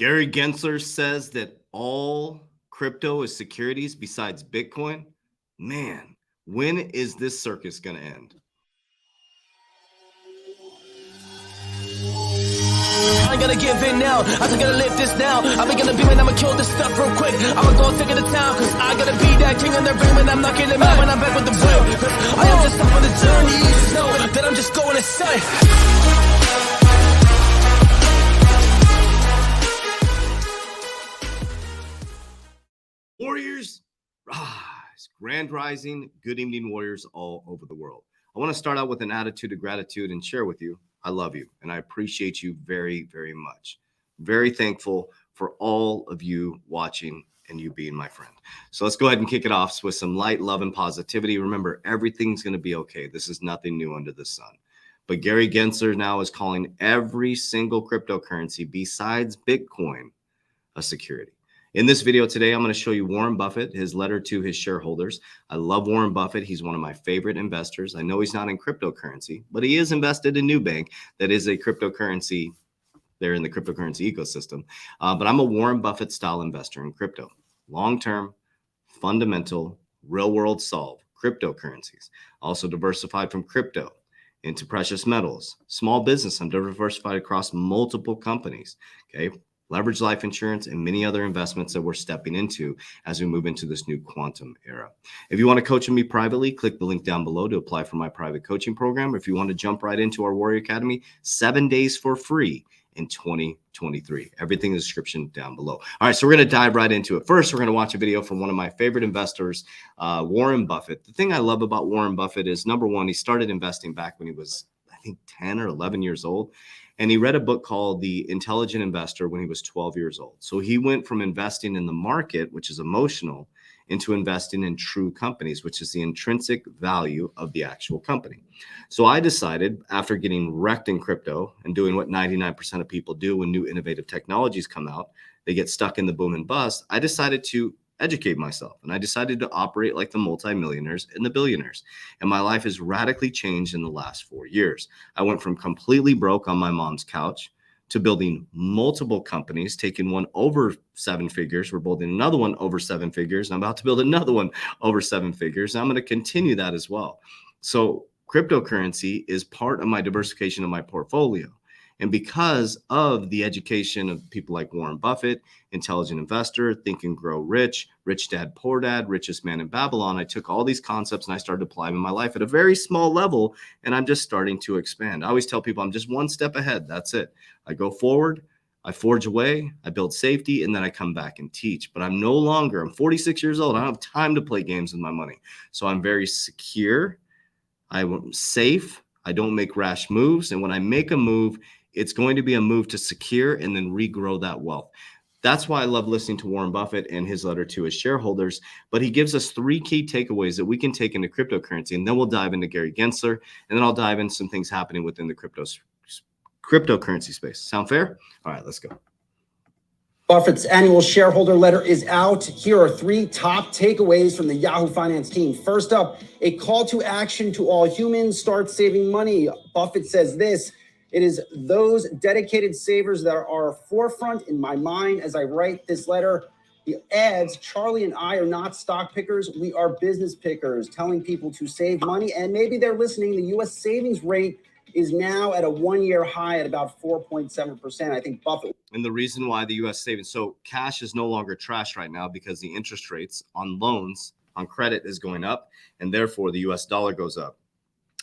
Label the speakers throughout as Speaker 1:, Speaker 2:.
Speaker 1: Gary Gensler says that all crypto is securities besides Bitcoin. Man, when is this circus going to end?
Speaker 2: I ain't gonna give in now, I just gotta live this now. I be gonna be when I'ma kill this stuff real quick. I'ma go take it to town, cause I gotta be that king in the ring when I'm knocking them out when I'm back with the whip. I am just up on the journey, you just know that I'm just going insane.
Speaker 1: Warriors, rise. Grand rising, good evening, warriors all over the world. I want to start out with an attitude of gratitude and share with you. I love you, and I appreciate you very, very much. Very thankful for all of you watching and you being my friend. So let's go ahead and kick it off with some light, love, and positivity. Remember, everything's going to be okay. This is nothing new under the sun. But Gary Gensler now is calling every single cryptocurrency besides Bitcoin a security. In this video today, I'm going to show you Warren Buffett, his letter to his shareholders. I love Warren Buffett. He's one of my favorite investors. I know he's not in cryptocurrency, but he is invested in Nubank. That is a cryptocurrency. They're in the cryptocurrency ecosystem. But I'm a Warren Buffett style investor in crypto. Long-term, fundamental, real-world solve cryptocurrencies. Also diversified from crypto into precious metals. Small business, I'm diversified across multiple companies. Okay. Leverage life insurance, and many other investments that we're stepping into as we move into this new quantum era. If you want to coach with me privately, click the link down below to apply for my private coaching program. If you want to jump right into our Warrior Academy, 7 days for free in 2023. Everything in the description down below. All right, so we're going to dive right into it. First, we're going to watch a video from one of my favorite investors, Warren Buffett. The thing I love about Warren Buffett is, number one, he started investing back when he was, I think, 10 or 11 years old. And he read a book called The Intelligent Investor when he was 12 years old. So he went from investing in the market, which is emotional, into investing in true companies, which is the intrinsic value of the actual company. So I decided, after getting wrecked in crypto and doing what 99% of people do when new innovative technologies come out, they get stuck in the boom and bust. I decided to educate myself, and I decided to operate like the multimillionaires and the billionaires. And my life has radically changed in the last 4 years. I went from completely broke on my mom's couch to building multiple companies, taking one over 7 figures. We're building another one over 7 figures. And I'm about to build another one over 7 figures. And I'm going to continue that as well. So cryptocurrency is part of my diversification of my portfolio. And because of the education of people like Warren Buffett, Intelligent Investor, Think and Grow Rich, Rich Dad, Poor Dad, Richest Man in Babylon, I took all these concepts and I started applying them in my life at a very small level, and I'm just starting to expand. I always tell people I'm just one step ahead. That's it. I go forward, I forge away, I build safety, and then I come back and teach. But I'm 46 years old. I don't have time to play games with my money. So I'm very secure. I'm safe. I don't make rash moves. And when I make a move, it's going to be a move to secure and then regrow that wealth. That's why I love listening to Warren Buffett and his letter to his shareholders. But he gives us 3 key takeaways that we can take into cryptocurrency. And then we'll dive into Gary Gensler. And then I'll dive into some things happening within the cryptocurrency space. Sound fair? All right, let's go.
Speaker 3: Buffett's annual shareholder letter is out. Here are 3 top takeaways from the Yahoo Finance team. First up, a call to action to all humans: start saving money. Buffett says this: it is those dedicated savers that are forefront in my mind as I write this letter. He adds, Charlie and I are not stock pickers. We are business pickers, telling people to save money. And maybe they're listening. The U.S. savings rate is now at a 1-year high at about 4.7%. I think Buffett.
Speaker 1: And the reason why the U.S. savings, so cash is no longer trash right now because the interest rates on loans, on credit is going up, and therefore the U.S. dollar goes up.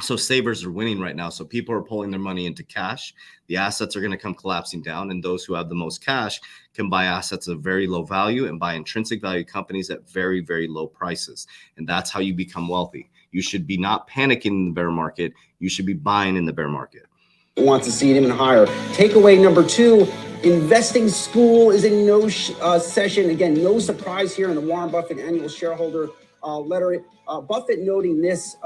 Speaker 1: So savers are winning right now. So people are pulling their money into cash. The assets are going to come collapsing down. And those who have the most cash can buy assets of very low value and buy intrinsic value companies at very, very low prices. And that's how you become wealthy. You should be not panicking in the bear market. You should be buying in the bear market.
Speaker 3: Wants to see it even higher. Takeaway number 2, investing school is in no session. Again, no surprise here in the Warren Buffett annual shareholder letter. Buffett noting this,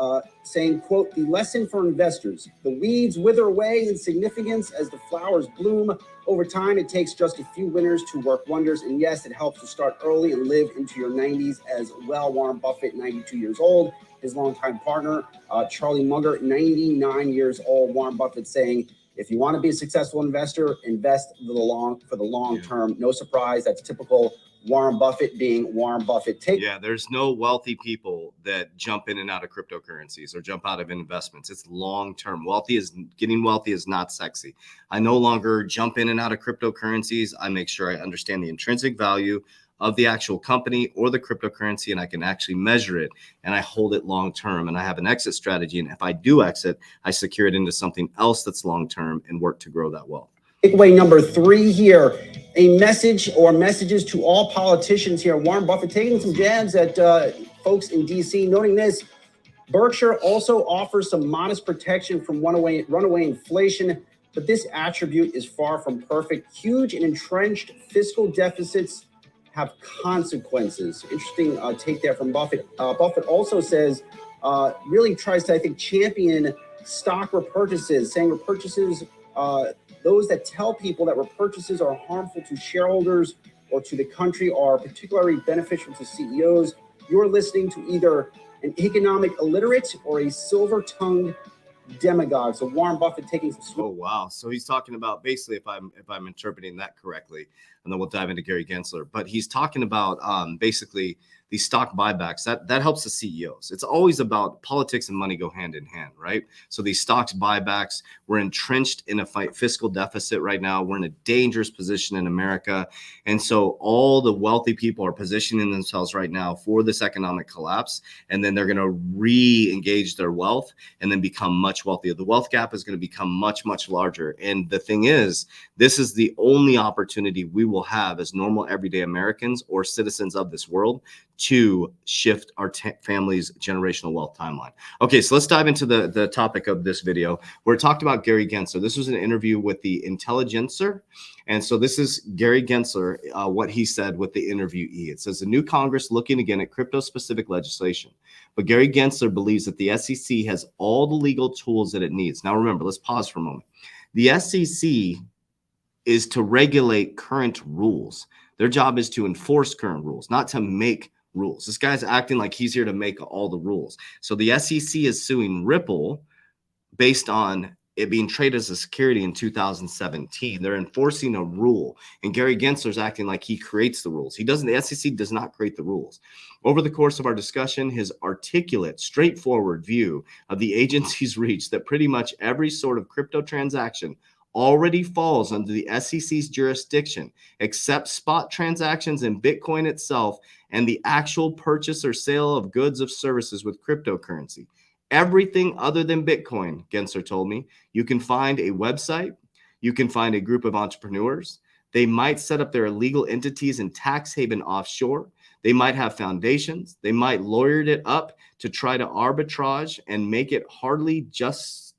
Speaker 3: saying, quote, the lesson for investors: the weeds wither away in significance as the flowers bloom. Over time, it takes just a few winners to work wonders. And yes, it helps to start early and live into your 90s as well. Warren Buffett, 92 years old. His longtime partner, Charlie Munger, 99 years old. Warren Buffett saying, If you want to be a successful investor, invest for the long term. No surprise, that's typical Warren Buffett being Warren Buffett.
Speaker 1: Yeah, there's no wealthy people that jump in and out of cryptocurrencies or jump out of investments. It's long term. Getting wealthy is not sexy. I no longer jump in and out of cryptocurrencies. I make sure I understand the intrinsic value of the actual company or the cryptocurrency, and I can actually measure it, and I hold it long term, and I have an exit strategy. And if I do exit, I secure it into something else that's long term and work to grow that wealth.
Speaker 3: Takeaway number 3 here, a message or messages to all politicians here. Warren Buffett taking some jabs at folks in DC, noting this: Berkshire also offers some modest protection from runaway inflation, but this attribute is far from perfect. Huge and entrenched fiscal deficits have consequences. Interesting take there from Buffett. Buffett also says, really tries to, I think, champion stock repurchases, saying repurchases, those that tell people that repurchases are harmful to shareholders or to the country are particularly beneficial to CEOs. You're listening to either an economic illiterate or a silver-tongued demagogue. So Warren Buffett taking some.
Speaker 1: Oh wow! So he's talking about, basically, if I'm interpreting that correctly, and then we'll dive into Gary Gensler. But he's talking about basically these stock buybacks. That helps the CEOs. It's always about politics and money go hand in hand, right? So these stocks buybacks, we're entrenched in a fiscal deficit right now. We're in a dangerous position in America, and so all the wealthy people are positioning themselves right now for this economic collapse, and then they're going to re-engage their wealth and then become much wealthier. The wealth gap is going to become much, much larger. And the thing is, this is the only opportunity we will have as normal everyday Americans or citizens of this world to shift our family's generational wealth timeline. Okay, so let's dive into the topic of this video. We're talking about Gary Gensler. This was an interview with the Intelligencer. And so this is Gary Gensler, what he said with the interviewee. It says, the new Congress looking again at crypto-specific legislation. But Gary Gensler believes that the SEC has all the legal tools that it needs. Now remember, let's pause for a moment. The SEC is to regulate current rules. Their job is to enforce current rules, not to make rules. This guy's acting like he's here to make all the rules. So the SEC is suing Ripple based on it being traded as a security in 2017. They're enforcing a rule, and Gary Gensler's acting like he creates the rules. He doesn't. The SEC does not create the rules. Over the course of our discussion, his articulate, straightforward view of the agency's reach that pretty much every sort of crypto transaction already falls under the SEC's jurisdiction, except spot transactions in Bitcoin itself and the actual purchase or sale of goods or services with cryptocurrency. Everything other than Bitcoin, Gensler told me, you can find a website, you can find a group of entrepreneurs. They might set up their illegal entities in tax haven offshore. They might have foundations. They might lawyer it up to try to arbitrage and make it hardly just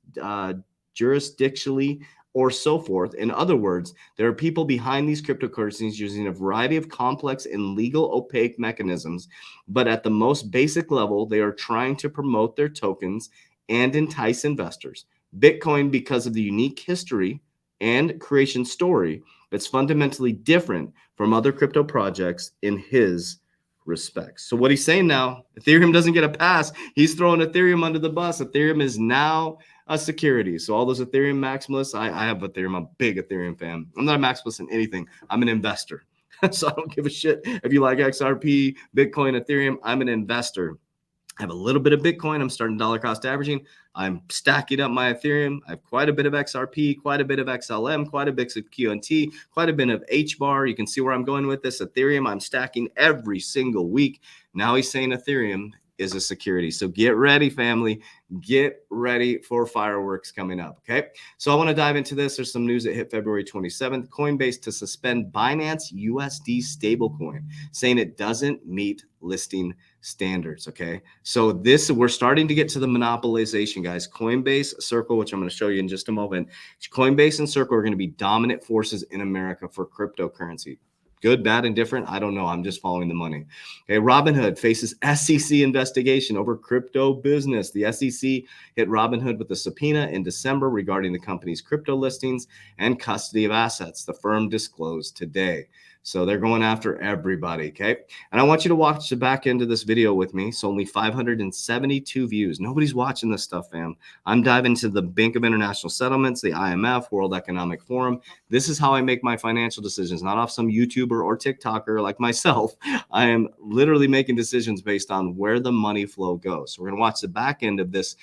Speaker 1: jurisdictionally or so forth. In other words, there are people behind these cryptocurrencies using a variety of complex and legal opaque mechanisms, but at the most basic level, they are trying to promote their tokens and entice investors. Bitcoin, because of the unique history and creation story, it's fundamentally different from other crypto projects in his respects. So what he's saying now, Ethereum doesn't get a pass. He's throwing Ethereum under the bus. Ethereum is now a security. So all those Ethereum maximalists, I have Ethereum. I'm a big Ethereum fan. I'm not a maximalist in anything. I'm an investor. So I don't give a shit if you like XRP, Bitcoin, Ethereum. I'm an investor. I have a little bit of Bitcoin. I'm starting dollar cost averaging. I'm stacking up my Ethereum. I have quite a bit of XRP, quite a bit of XLM, quite a bit of QNT, quite a bit of HBAR. You can see where I'm going with this. Ethereum, I'm stacking every single week. Now he's saying Ethereum is a security. So get ready, family. Get ready for fireworks coming up, okay? So I want to dive into this. There's some news that hit February 27th. Coinbase to suspend Binance USD stablecoin, saying it doesn't meet listing standards, okay? So we're starting to get to the monopolization, guys. Coinbase, Circle, which I'm going to show you in just a moment. Coinbase and Circle are going to be dominant forces in America for cryptocurrency. Good, bad, indifferent? I don't know. I'm just following the money. Okay, Robinhood faces SEC investigation over crypto business. The SEC hit Robinhood with a subpoena in December regarding the company's crypto listings and custody of assets, the firm disclosed today. So they're going after everybody, okay? And I want you to watch the back end of this video with me. So only 572 views. Nobody's watching this stuff, fam. I'm diving into the Bank of International Settlements, the IMF, World Economic Forum. This is how I make my financial decisions, not off some YouTuber or TikToker like myself. I am literally making decisions based on where the money flow goes. So we're going to watch the back end of this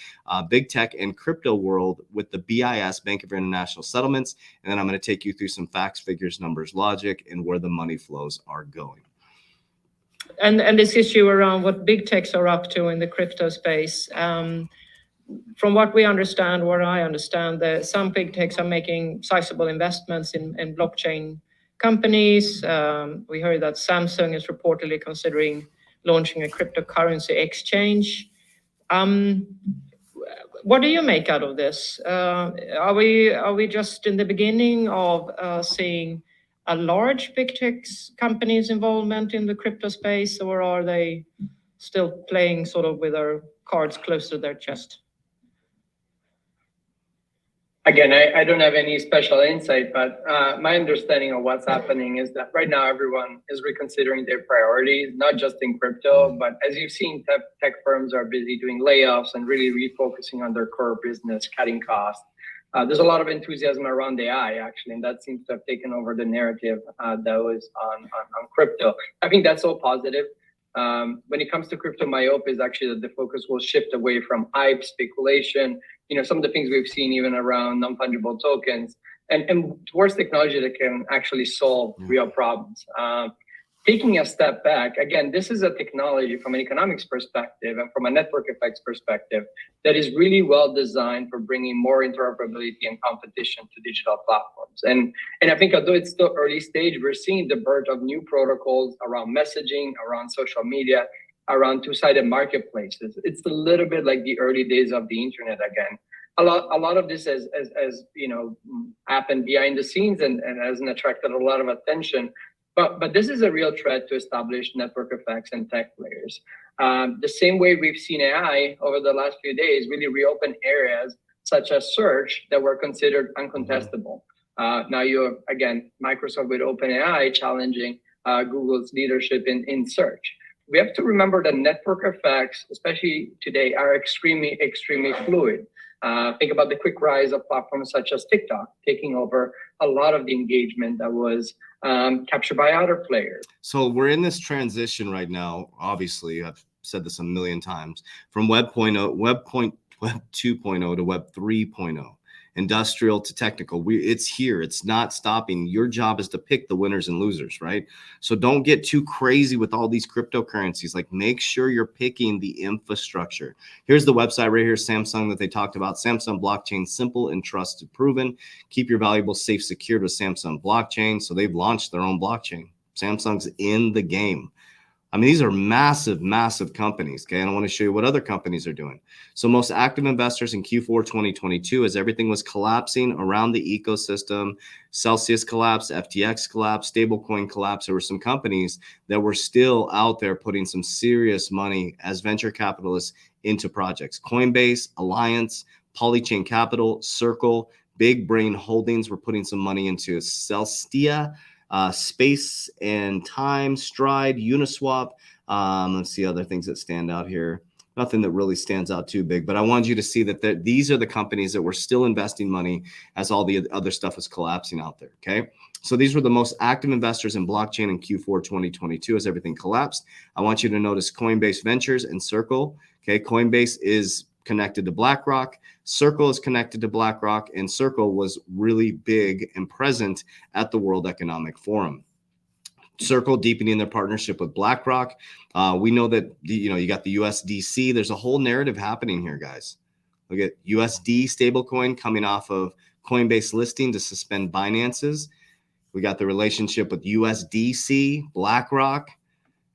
Speaker 1: big tech and crypto world with the BIS, Bank of International Settlements. And then I'm going to take you through some facts, figures, numbers, logic, and where the money flows are going.
Speaker 4: And this issue around what big techs are up to in the crypto space. From what we understand, what I understand, that some big techs are making sizable investments in blockchain companies. We heard that Samsung is reportedly considering launching a cryptocurrency exchange. What do you make out of this? Are we just in the beginning of seeing a large big tech companies' involvement in the crypto space, or are they still playing sort of with their cards close to their chest?
Speaker 5: Again, I don't have any special insight, but my understanding of what's happening is that right now everyone is reconsidering their priorities, not just in crypto, but as you've seen, tech firms are busy doing layoffs and really refocusing on their core business, cutting costs. There's a lot of enthusiasm around AI, actually, and that seems to have taken over the narrative that was on crypto. I think that's all positive. When it comes to crypto, my hope is actually that the focus will shift away from hype, speculation, some of the things we've seen even around non-fungible tokens, and towards technology that can actually solve real problems. Taking a step back, again, this is a technology from an economics perspective and from a network effects perspective that is really well designed for bringing more interoperability and competition to digital platforms. And I think although it's still early stage, we're seeing the birth of new protocols around messaging, around social media, around two-sided marketplaces. It's a little bit like the early days of the internet again. A lot of this has happened behind the scenes and hasn't attracted a lot of attention. But this is a real threat to established network effects and tech players. The same way we've seen AI over the last few days really reopen areas such as search that were considered uncontestable. Now you have, again, Microsoft with OpenAI challenging Google's leadership in search. We have to remember that network effects, especially today, are extremely, extremely fluid. Think about the quick rise of platforms such as TikTok, taking over a lot of the engagement that was captured by other players.
Speaker 1: So we're in this transition right now. Obviously, I've said this a million times, from Web 2.0 to Web 3.0. Industrial to technical. It's here. It's not stopping. Your job is to pick the winners and losers, right? So don't get too crazy with all these cryptocurrencies. Like, make sure you're picking the infrastructure. Here's the website right here, Samsung, that they talked about. Samsung blockchain, simple and trusted, proven. Keep your valuables safe, secured with Samsung blockchain. So they've launched their own blockchain. Samsung's in the game. I mean, these are massive, massive companies, okay? And I want to show you what other companies are doing. So most active investors in Q4 2022, as everything was collapsing around the ecosystem, Celsius collapsed, FTX collapsed, stablecoin collapsed. There were some companies that were still out there putting some serious money as venture capitalists into projects. Coinbase, Alliance, Polychain Capital, Circle, Big Brain Holdings were putting some money into Celestia, Space and Time, Stride, Uniswap. Let's see other things that stand out here. Nothing that really stands out too big, but I wanted you to see that these are the companies that were still investing money as all the other stuff was collapsing out there, okay? So these were the most active investors in blockchain in Q4 2022 as everything collapsed. I want you to notice Coinbase Ventures and Circle, okay? Coinbase is connected to BlackRock. Circle is connected to BlackRock, and Circle was really big and present at the World Economic Forum. Circle deepening their partnership with BlackRock. We know that you got the USDC. There's a whole narrative happening here, guys. Look at USD stablecoin coming off of Coinbase listing to suspend Binance's. We got the relationship with USDC, BlackRock.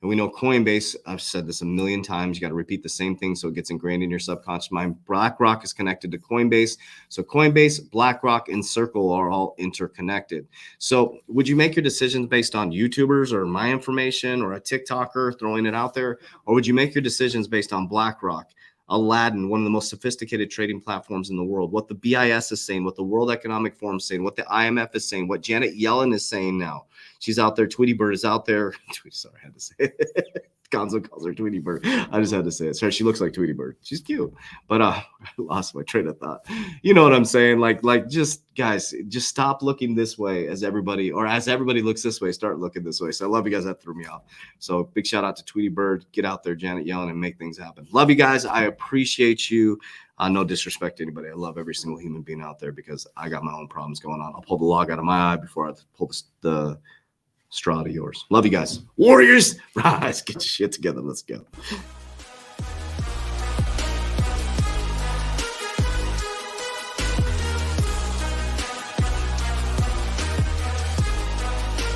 Speaker 1: And we know Coinbase, I've said this a million times, you got to repeat the same thing so it gets ingrained in your subconscious mind. BlackRock is connected to Coinbase. So Coinbase, BlackRock, and Circle are all interconnected. So would you make your decisions based on YouTubers or my information or a TikToker throwing it out there? Or would you make your decisions based on BlackRock, Aladdin, one of the most sophisticated trading platforms in the world, what the BIS is saying, what the World Economic Forum is saying, what the IMF is saying, what Janet Yellen is saying now? She's out there. Tweety Bird is out there. Sorry, I had to say it. Gonzo calls her Tweety Bird. I just had to say it. Sorry, she looks like Tweety Bird. She's cute, but I lost my train of thought. You know what I'm saying? Like, just guys, just stop looking this way as everybody looks this way. Start looking this way. So I love you guys. That threw me off. So big shout out to Tweety Bird. Get out there, Janet Yellen, and make things happen. Love you guys. I appreciate you. No disrespect to anybody. I love every single human being out there because I got my own problems going on. I'll pull the log out of my eye before I pull the straw to yours. Love you guys. Warriors, rise, get your shit together. Let's go.